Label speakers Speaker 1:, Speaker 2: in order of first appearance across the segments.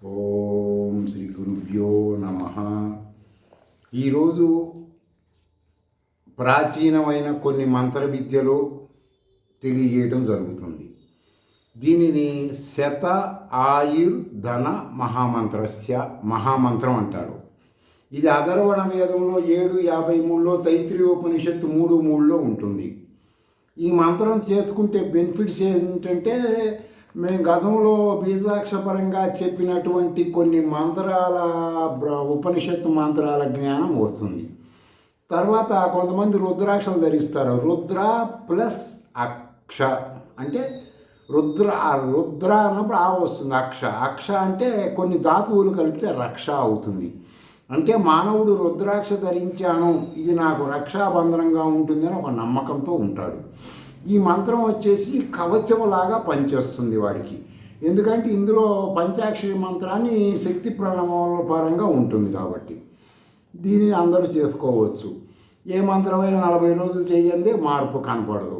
Speaker 1: ఓం శ్రీ గురుభ్యో నమ. ఈరోజు ప్రాచీనమైన కొన్ని మంత్ర విద్యలు తెలియజేయడం జరుగుతుంది. దీనిని శత ఆయుర్ధన మహామంత్రం అంటారు. ఇది అథర్వణ వేదంలో 7:53లో తైత్రీయోపనిషత్తు 3:3లో ఉంటుంది. ఈ మంత్రం చేసుకుంటే బెనిఫిట్స్ ఏంటంటే, మేము గతంలో బీజాక్షపరంగా చెప్పినటువంటి కొన్ని మంత్రాల ఉపనిషత్తు మంత్రాల జ్ఞానం వస్తుంది. తర్వాత కొంతమంది రుద్రాక్షలు ధరిస్తారు. రుద్ర ప్లస్ అక్ష అంటే రుద్ర అన్నప్పుడు ఆ వస్తుంది. అక్ష అంటే కొన్ని ధాతువులు కలిపితే రక్ష అవుతుంది. అంటే మానవుడు రుద్రాక్ష ధరించాను, ఇది నాకు రక్షాబంధనంగా ఉంటుందని ఒక నమ్మకంతో ఉంటాడు. ఈ మంత్రం వచ్చేసి కవచంలాగా పనిచేస్తుంది వాడికి. ఎందుకంటే ఇందులో పంచాక్షరి మంత్రాన్ని శక్తి ప్రణామాల పరంగా ఉంటుంది కాబట్టి దీనిని అందరూ చేసుకోవచ్చు. ఏ మంత్రమైనా 40 రోజులు చేయందే మార్పు కనపడదు.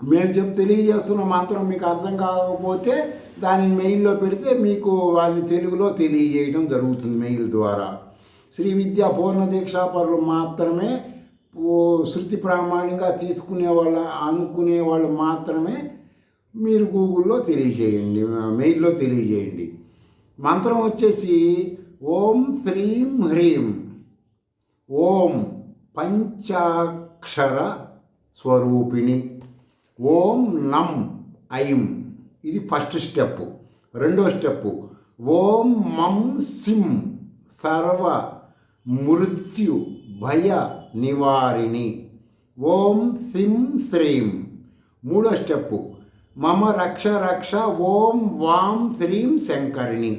Speaker 1: మేము తెలియజేస్తున్న మంత్రం మీకు అర్థం కాకపోతే దానిని మెయిల్లో పెడితే మీకు వాళ్ళని తెలుగులో తెలియజేయడం జరుగుతుంది మెయిల్ ద్వారా. శ్రీ విద్యా పూర్ణ దీక్షాపరులు మాత్రమే, శృతి ప్రామాణికంగా అనుకునే వాళ్ళు మాత్రమే మీరు గూగుల్లో తెలియజేయండి, మెయిల్లో తెలియజేయండి. మంత్రం వచ్చేసి ఓం శ్రీం హ్రీం ఓం పంచాక్షర స్వరూపిణి ఓం నం ఐం. ఇది ఫస్ట్ స్టెప్. రెండో స్టెప్ ఓం మం సిం సర్వ మృత్యు భయ నివారిణి ఓం సిం శ్రీం. మూడో స్టెప్ మమ రక్ష రక్ష ఓం వాం శ్రీం శంకరిణి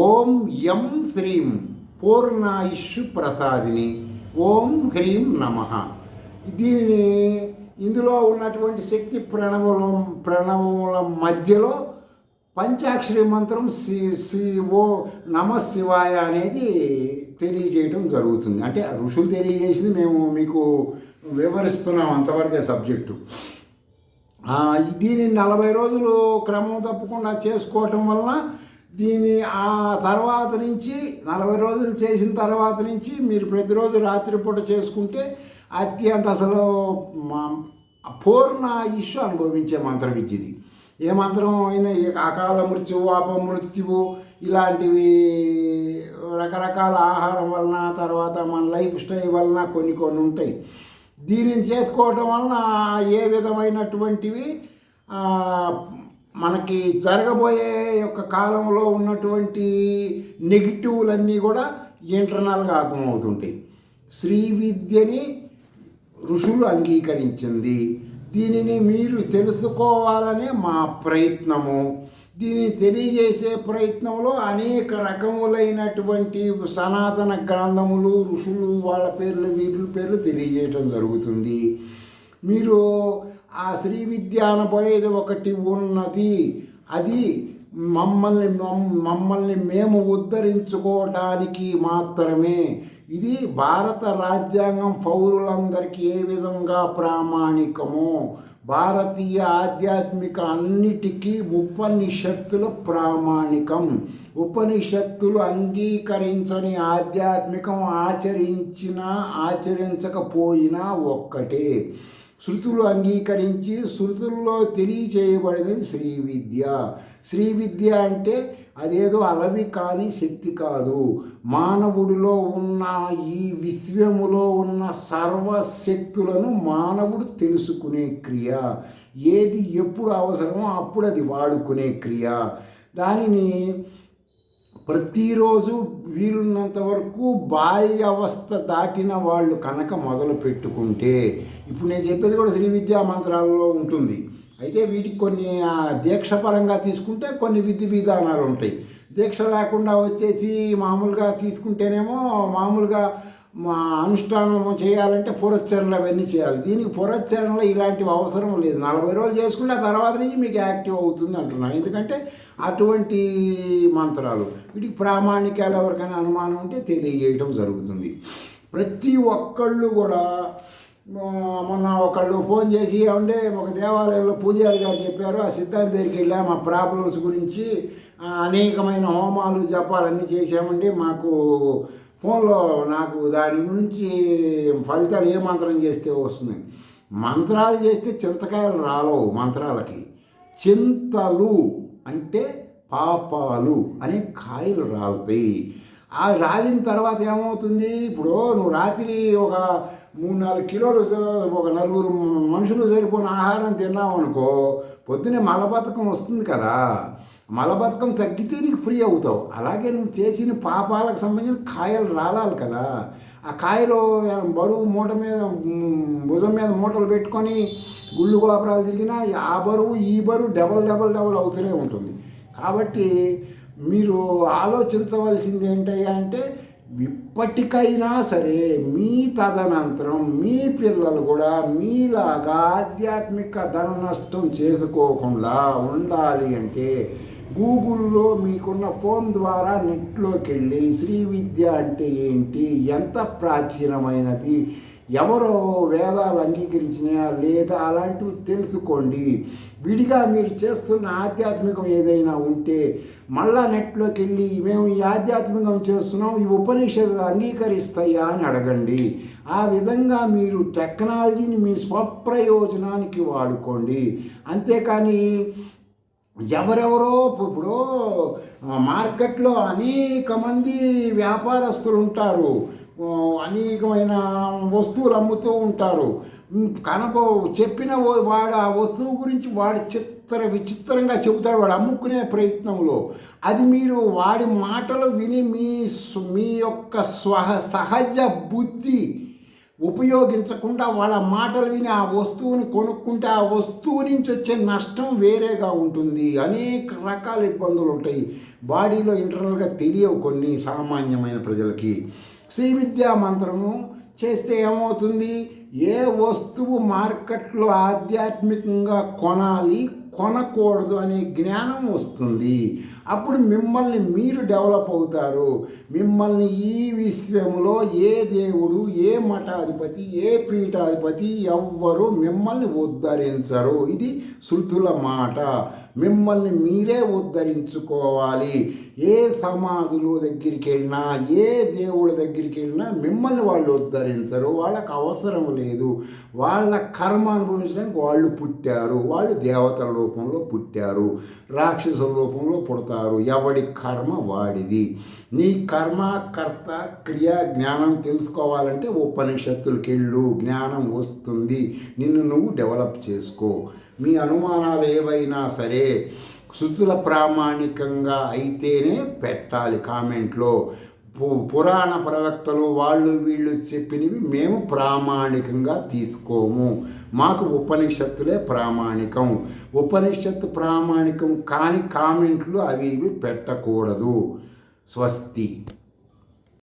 Speaker 1: ఓం యం శ్రీం పూర్ణాయుష్ ప్రసాదిని ఓం హ్రీం నమః. దీనిని ఇందులో ఉన్నటువంటి శక్తి ప్రణవముల మధ్యలో పంచాక్షరి మంత్రం ఓ నమ శివాయ అనేది తెలియజేయడం జరుగుతుంది. అంటే ఋషులు తెలియజేసింది మేము మీకు వివరిస్తున్నాం, అంతవరకే సబ్జెక్టు. దీన్ని 40 రోజులు క్రమం తప్పకుండా చేసుకోవటం వలన దీన్ని ఆ తర్వాత నుంచి 40 రోజులు చేసిన తర్వాత నుంచి మీరు ప్రతిరోజు రాత్రిపూట చేసుకుంటే అత్యంత అసలు పూర్ణ ఇష్యూ అనుభవించే మంత్ర విద్యది. ఏ మంత్రం అయినా అకాల మృత్యువు అపమృత్యువు ఇలాంటివి రకరకాల ఆహారం వలన, తర్వాత మన లైఫ్ స్టైల్ వలన కొన్ని ఉంటాయి. దీనిని చేసుకోవటం వలన ఏ విధమైనటువంటివి మనకి జరగబోయే యొక్క కాలంలో ఉన్నటువంటి నెగిటివ్లన్నీ కూడా ఇంటర్నల్గా అర్థమవుతుంటాయి. శ్రీ విద్యని ఋషులు అంగీకరించింది. దీనిని మీరు తెలుసుకోవాలనే మా ప్రయత్నము. దీనిని తెలియజేసే ప్రయత్నంలో అనేక రకములైనటువంటి సనాతన గ్రంథములు, ఋషులు వాళ్ళ పేర్లు వీరుల పేర్లు తెలియజేయటం జరుగుతుంది. మీరు ఆ శ్రీ విద్య అనబడేది ఒకటి ఉన్నది. అది మమ్మల్ని మేము ఉద్ధరించుకోవటానికి మాత్రమే. ఇది భారత రాజ్యాంగం పౌరులందరికీ ఏ విధంగా ప్రామాణికమో, భారతీయ ఆధ్యాత్మిక అన్నిటికీ ఉపనిషత్తులు ప్రామాణికం. ఉపనిషత్తులు అంగీకరించని ఆధ్యాత్మికం ఆచరించకపోయినా ఒక్కటే. శృతులు అంగీకరించి శృతుల్లో తెలియచేయబడినది శ్రీ విద్య. శ్రీ విద్య అంటే అదేదో అలవి కాని శక్తి కాదు. మానవుడిలో ఉన్న ఈ విశ్వములో ఉన్న సర్వశక్తులను మానవుడు తెలుసుకునే క్రియ. ఏది ఎప్పుడు అవసరమో అప్పుడు అది వాడుకునే క్రియ. దానిని ప్రతిరోజు వీలున్నంత వరకు బాల్యావస్థ దాటిన వాళ్ళు కనుక మొదలు పెట్టుకుంటే, ఇప్పుడు నేను చెప్పేది కూడా శ్రీ విద్యా మంత్రాలలో ఉంటుంది. అయితే వీటికి కొన్ని దీక్షపరంగా తీసుకుంటే కొన్ని విధి విధానాలు ఉంటాయి. దీక్ష లేకుండా వచ్చేసి మామూలుగా తీసుకుంటేనేమో మామూలుగా అనుష్ఠానం చేయాలంటే పురస్చరణలు అవన్నీ చేయాలి. దీనికి పురస్చరణలు ఇలాంటివి అవసరం లేదు. 40 రోజులు చేసుకుంటే ఆ తర్వాత నుంచి మీకు యాక్టివ్ అవుతుంది అంటున్నాను. ఎందుకంటే అటువంటి మంత్రాలు వీటికి ప్రామాణికాలు ఎవరికైనా అనుమానం ఉంటే తెలియజేయటం జరుగుతుంది. ప్రతి ఒక్కళ్ళు కూడా మొన్న ఒకళ్ళు ఫోన్ చేసి ఏమంటే ఒక దేవాలయంలో పూజారి గారు చెప్పారు, ఆ సిద్ధాంత దగ్గరికి వెళ్ళాము మా ప్రాబ్లమ్స్ గురించి అనేకమైన హోమాలు జపాలన్నీ చేసామండి, మాకు ఫోన్లో నాకు దాని గురించి ఫలితాలు ఏ మంత్రం చేస్తే వస్తుంది. మంత్రాలు చేస్తే చింతకాయలు రాలవు, మంత్రాలకి చింతలు అంటే పాపాలు అనే కాయలు రాలుతాయి. ఆ రాలిన తర్వాత ఏమవుతుంది, ఇప్పుడు నువ్వు రాత్రి ఒక 3-4 కిలోలు ఒక 4 మనుషులు సరిపోయిన ఆహారం తిన్నావు అనుకో, పొద్దున్నే మలబద్ధకం వస్తుంది కదా, మలబద్ధకం తగ్గితే నీకు ఫ్రీ అవుతావు. అలాగే నువ్వు చేసిన పాపాలకు సంబంధించిన కాయలు రాలాలి కదా. ఆ కాయలు బరువు మూట మీద భుజం మీద మూటలు పెట్టుకొని గుళ్ళు గోపురాలు తిరిగినా ఆ బరువు ఈ బరువు డబల్ అవుతూనే ఉంటుంది. కాబట్టి మీరు ఆలోచించవలసింది ఏంటయ్యా అంటే, ఇప్పటికైనా సరే మీ తదనంతరం మీ పిల్లలు కూడా మీలాగా ఆధ్యాత్మిక ధన నష్టం చేసుకోకుండా ఉండాలి అంటే గూగుల్లో మీకున్న ఫోన్ ద్వారా నెట్లోకి వెళ్ళి శ్రీ విద్య అంటే ఏంటి, ఎంత ప్రాచీనమైనది, ఎవరో వేదాలు అంగీకరించినా లేదా అలాంటివి తెలుసుకోండి. విడిగా మీరు చేస్తున్న ఆధ్యాత్మికం ఏదైనా ఉంటే మళ్ళా నెట్లోకి వెళ్ళి మేము ఈ ఆధ్యాత్మికం చేస్తున్నాం, ఈ ఉపనిషత్తులు అంగీకరిస్తాయా అని అడగండి. ఆ విధంగా మీరు టెక్నాలజీని మీ స్వప్రయోజనానికి వాడుకోండి. అంతేకాని ఎవరెవరో ఇప్పుడు మార్కెట్లో అనేక మంది వ్యాపారస్తులు ఉంటారు, అనేకమైన వస్తువులు అమ్ముతూ ఉంటారు. చెప్పిన వాడు ఆ వస్తువు గురించి వాడు విచిత్రంగా చెబుతాడు వాడు అమ్ముకునే ప్రయత్నంలో. అది మీరు వాడి మాటలు విని మీ యొక్క సహజ బుద్ధి ఉపయోగించకుండా వాళ్ళ మాటలు విని ఆ వస్తువుని కొనుక్కుంటే ఆ వస్తువు నుంచి వచ్చే నష్టం వేరేగా ఉంటుంది. అనేక రకాల ఇబ్బందులు ఉంటాయి, బాడీలో ఇంటర్నల్గా తెలియవు కొన్ని సామాన్యమైన ప్రజలకి. శ్రీ విద్యా మంత్రము చేస్తే ఏమవుతుంది, ఏ వస్తువు మార్కెట్లో ఆధ్యాత్మికంగా కొనకూడదు అనే జ్ఞానం వస్తుంది. అప్పుడు మిమ్మల్ని మీరు డెవలప్ అవుతారు. మిమ్మల్ని ఈ విశ్వంలో ఏ దేవుడు, ఏ మఠాధిపతి, ఏ పీఠాధిపతి ఎవ్వరు మిమ్మల్ని ఉద్ధరించరు. ఇది శృతుల మాట. మిమ్మల్ని మీరే ఉద్ధరించుకోవాలి. ఏ సమాధుల దగ్గరికి వెళ్ళినా, ఏ దేవుళ్ళ దగ్గరికి వెళ్ళినా మిమ్మల్ని వాళ్ళు ఉద్ధరించరు. వాళ్ళకు అవసరం లేదు. వాళ్ళ కర్మ అనుభవించడానికి వాళ్ళు పుట్టారు. వాళ్ళు దేవతల రూపంలో పుట్టారు, రాక్షసుల రూపంలో పుడతారు. ఎవడి కర్మ వాడిది. నీ కర్మ, కర్త, క్రియ, జ్ఞానం తెలుసుకోవాలంటే ఉపనిషత్తులకి వెళ్ళు, జ్ఞానం వస్తుంది. నిన్ను నువ్వు డెవలప్ చేసుకో. మీ అనుమానాలు ఏవైనా సరే శృతుల ప్రామాణికంగా అయితేనే పెట్టాలి కామెంట్లో. పురాణ ప్రవక్తలు వాళ్ళు వీళ్ళు చెప్పినవి మేము ప్రామాణికంగా తీసుకోము. మాకు ఉపనిషత్తులే ప్రామాణికం. ఉపనిషత్తు ప్రామాణికం కాని కామెంట్లు అవి ఇవి పెట్టకూడదు. స్వస్తి.